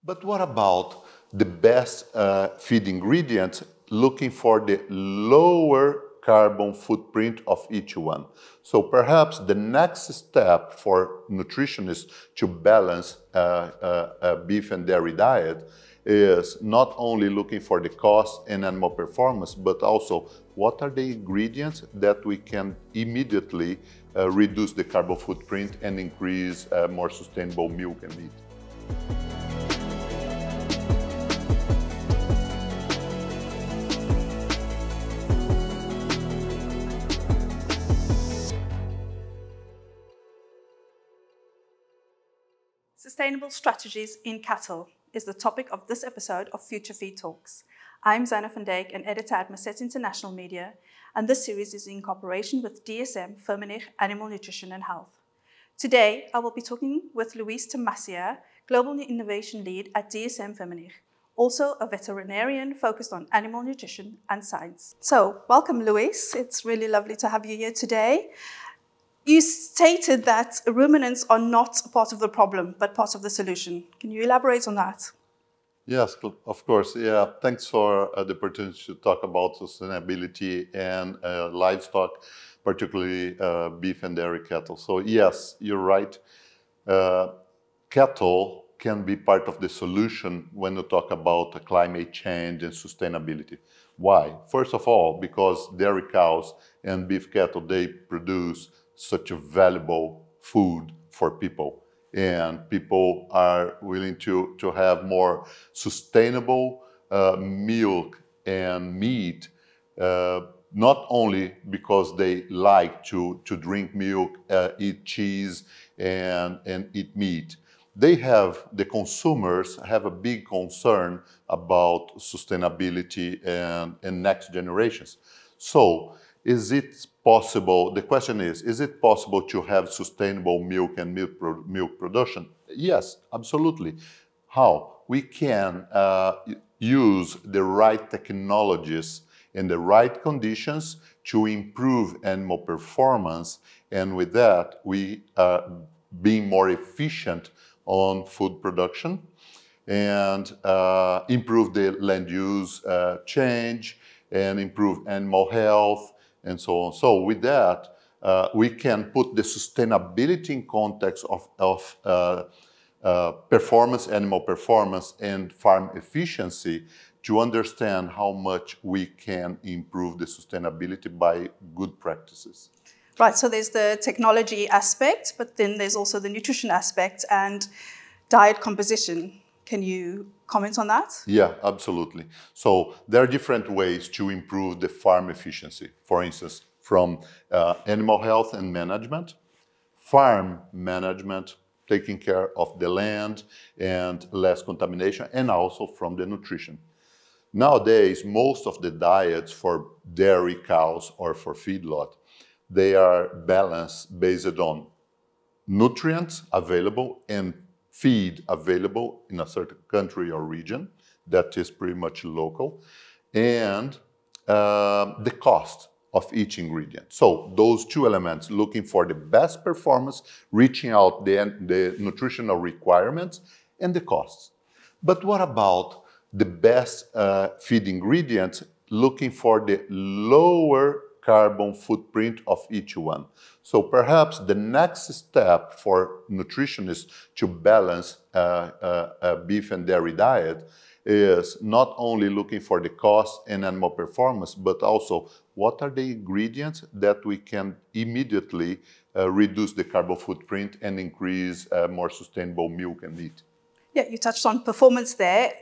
But what about the best feed ingredients, looking for the lower carbon footprint of each one? So perhaps the next step for nutritionists to balance a beef and dairy diet is not only looking for the cost and animal performance, but also what are the ingredients that we can immediately reduce the carbon footprint and increase more sustainable milk and meat. Sustainable strategies in cattle is the topic of this episode of Future Feed Talks. I'm Zana van Dijk, an editor at Masset International Media, and this series is in cooperation with Dsm-Firmenich Animal Nutrition and Health. Today, I will be talking with Luis Tamassia, Global Innovation Lead at Dsm-Firmenich, also a veterinarian focused on animal nutrition and science. So, welcome Luis, it's really lovely to have you here today. You stated that ruminants are not part of the problem, but part of the solution. Can you elaborate on that? Yes, of course. Yeah, thanks for the opportunity to talk about sustainability and livestock, particularly beef and dairy cattle. So yes, you're right. Cattle can be part of the solution when you talk about climate change and sustainability. Why? First of all, because dairy cows and beef cattle, they produce such a valuable food for people. And people are willing to have more sustainable milk and meat, not only because they like to drink milk, eat cheese, and eat meat. The consumers have a big concern about sustainability and next generations. So, is it possible, the question is it possible to have sustainable milk and milk production? Yes, absolutely. How? We can use the right technologies in the right conditions to improve animal performance, and with that, we are being more efficient on food production and improve the land use change and improve animal health, and so on. So with that, we can put the sustainability in context of performance, animal performance, and farm efficiency to understand how much we can improve the sustainability by good practices. Right, so there's the technology aspect, but then there's also the nutrition aspect and diet composition. Can you comment on that? Yeah, absolutely. So there are different ways to improve the farm efficiency. For instance, from animal health and management, farm management, taking care of the land and less contamination, and also from the nutrition. Nowadays, most of the diets for dairy cows or for feedlot, they are balanced based on nutrients available and feed available in a certain country or region that is pretty much local, and the cost of each ingredient. So those two elements, looking for the best performance, reaching out the nutritional requirements and the costs. But what about the best feed ingredients, looking for the lower carbon footprint of each one? So perhaps the next step for nutritionists to balance a beef and dairy diet is not only looking for the cost and animal performance, but also what are the ingredients that we can immediately reduce the carbon footprint and increase more sustainable milk and meat. Yeah, you touched on performance there.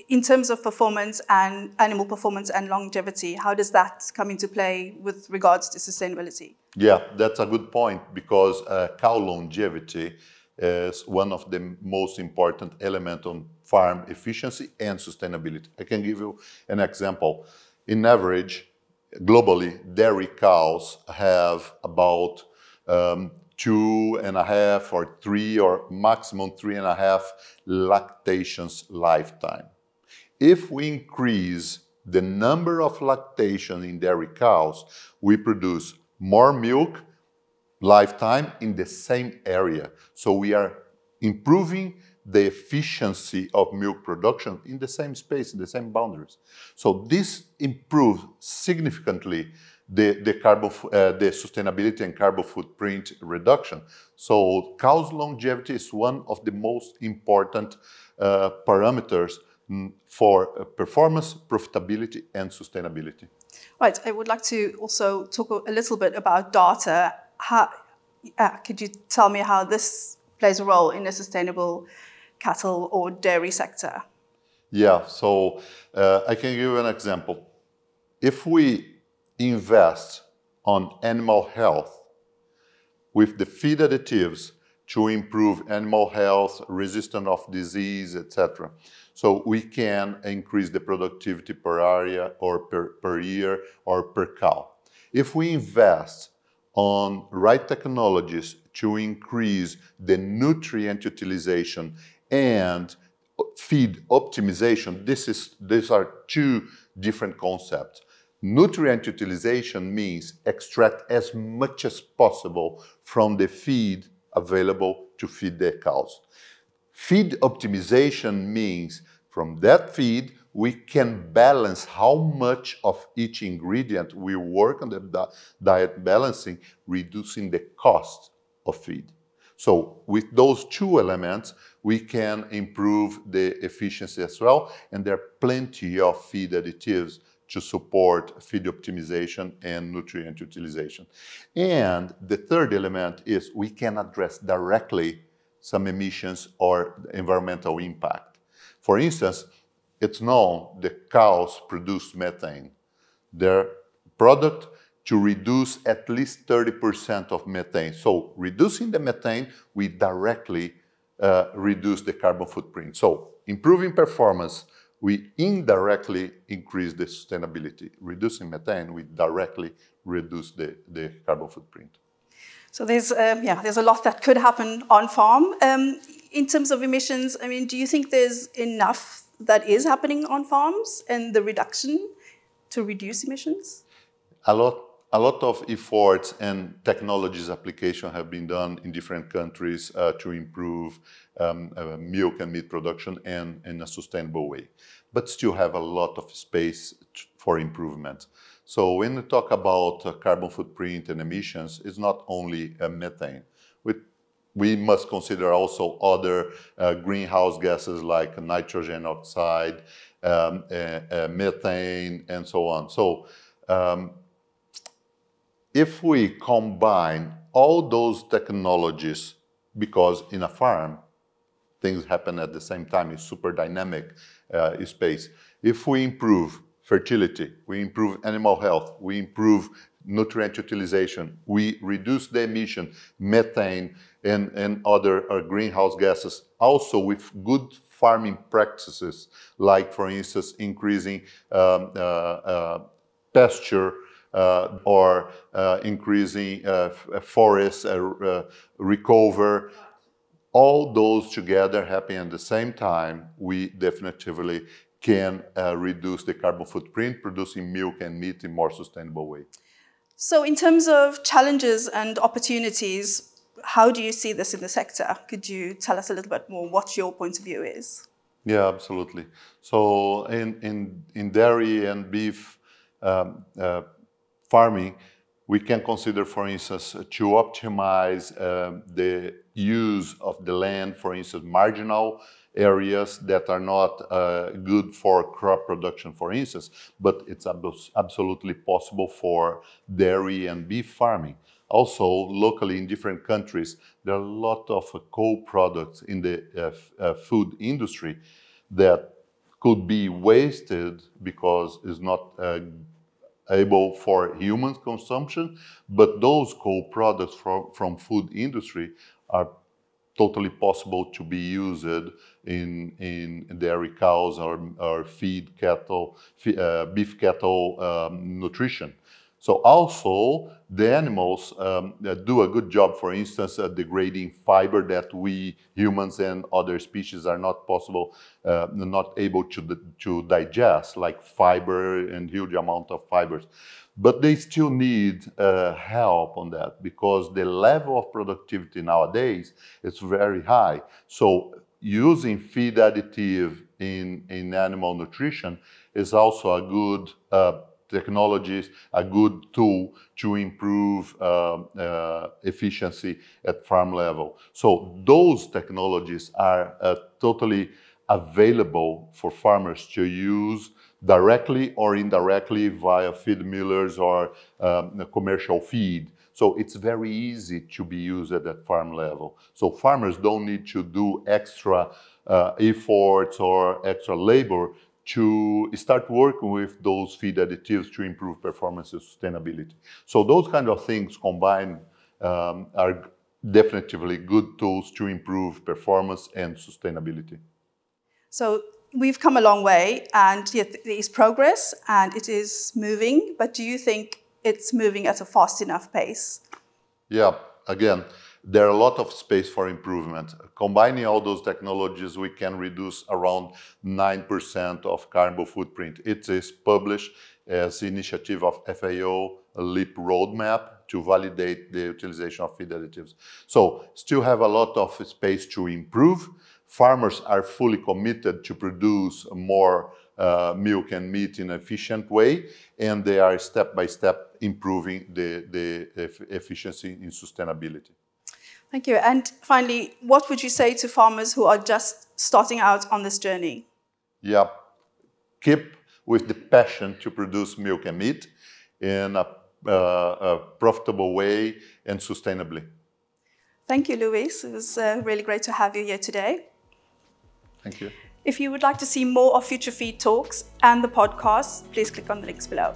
In terms of performance and animal performance and longevity, how does that come into play with regards to sustainability? Yeah, that's a good point, because cow longevity is one of the most important elements on farm efficiency and sustainability. I can give you an example. In average, globally, dairy cows have about 2.5 or 3 or maximum 3.5 lactations lifetime. If we increase the number of lactation in dairy cows, we produce more milk lifetime in the same area. So we are improving the efficiency of milk production in the same space, in the same boundaries. So this improves significantly the sustainability and carbon footprint reduction. So cow's longevity is one of the most important parameters for performance, profitability, and sustainability. Right, I would like to also talk a little bit about data. Could you tell me how this plays a role in the sustainable cattle or dairy sector? Yeah, so I can give you an example. If we invest on animal health with the feed additives to improve animal health, resistance of disease, etc., so we can increase the productivity per area or per year or per cow. If we invest on right technologies to increase the nutrient utilization and feed optimization, these are two different concepts. Nutrient utilization means extract as much as possible from the feed available to feed the cows. Feed optimization means from that feed, we can balance how much of each ingredient. We work on the diet balancing, reducing the cost of feed. So with those two elements, we can improve the efficiency as well, and there are plenty of feed additives to support feed optimization and nutrient utilization. And the third element is we can address directly some emissions or environmental impact. For instance, it's known the cows produce methane. Their product to reduce at least 30% of methane. So reducing the methane, we directly reduce the carbon footprint. So improving performance, we indirectly increase the sustainability. Reducing methane, we directly reduce the carbon footprint. So there's a lot that could happen on farm. In terms of emissions, I mean, do you think there's enough that is happening on farms and the reduction to reduce emissions? A lot of efforts and technologies application have been done in different countries to improve milk and meat production and in a sustainable way, but still have a lot of space for improvement. So when we talk about carbon footprint and emissions, it's not only methane. We must consider also other greenhouse gases like nitrogen oxide, methane, and so on. So if we combine all those technologies, because in a farm, things happen at the same time, it's super dynamic space. If we improve fertility, we improve animal health, we improve nutrient utilization, we reduce the emission, methane and other greenhouse gases, also with good farming practices, like for instance, increasing pasture or increasing forest recover. All those together happen at the same time, we definitively can reduce the carbon footprint, producing milk and meat in a more sustainable way. So in terms of challenges and opportunities, how do you see this in the sector? Could you tell us a little bit more what your point of view is? Yeah, absolutely. So in dairy and beef farming, we can consider, for instance, to optimize the use of the land, for instance, marginal areas that are not good for crop production, for instance, but it's absolutely possible for dairy and beef farming. Also, locally in different countries, there are a lot of co-products in the food industry that could be wasted because it's not able for human consumption, but those co-products from food industry are totally possible to be used in dairy cows or feed cattle, beef cattle nutrition. So also the animals do a good job, for instance, degrading fiber that we humans and other species are not able to digest, like fiber and huge amount of fibers. But they still need help on that because the level of productivity nowadays is very high. So using feed additive in animal nutrition is also a good technology, a good tool to improve efficiency at farm level. So those technologies are totally available for farmers to use directly or indirectly via feed millers or commercial feed. So it's very easy to be used at that farm level. So farmers don't need to do extra efforts or extra labor to start working with those feed additives to improve performance and sustainability. So those kind of things combined are definitely good tools to improve performance and sustainability. So we've come a long way, and there is progress and it is moving, but do you think it's moving at a fast enough pace? Yeah, again, there are a lot of space for improvement. Combining all those technologies, we can reduce around 9% of carbon footprint. It is published as initiative of FAO, a LEAP roadmap to validate the utilization of feed additives. So still have a lot of space to improve. Farmers are fully committed to produce more milk and meat in an efficient way, and they are step by step improving the efficiency in sustainability. Thank you. And finally, what would you say to farmers who are just starting out on this journey? Yeah, keep with the passion to produce milk and meat in a profitable way and sustainably. Thank you, Luis. It was really great to have you here today. Thank you. If you would like to see more of Future Feed Talks and the podcast, please click on the links below.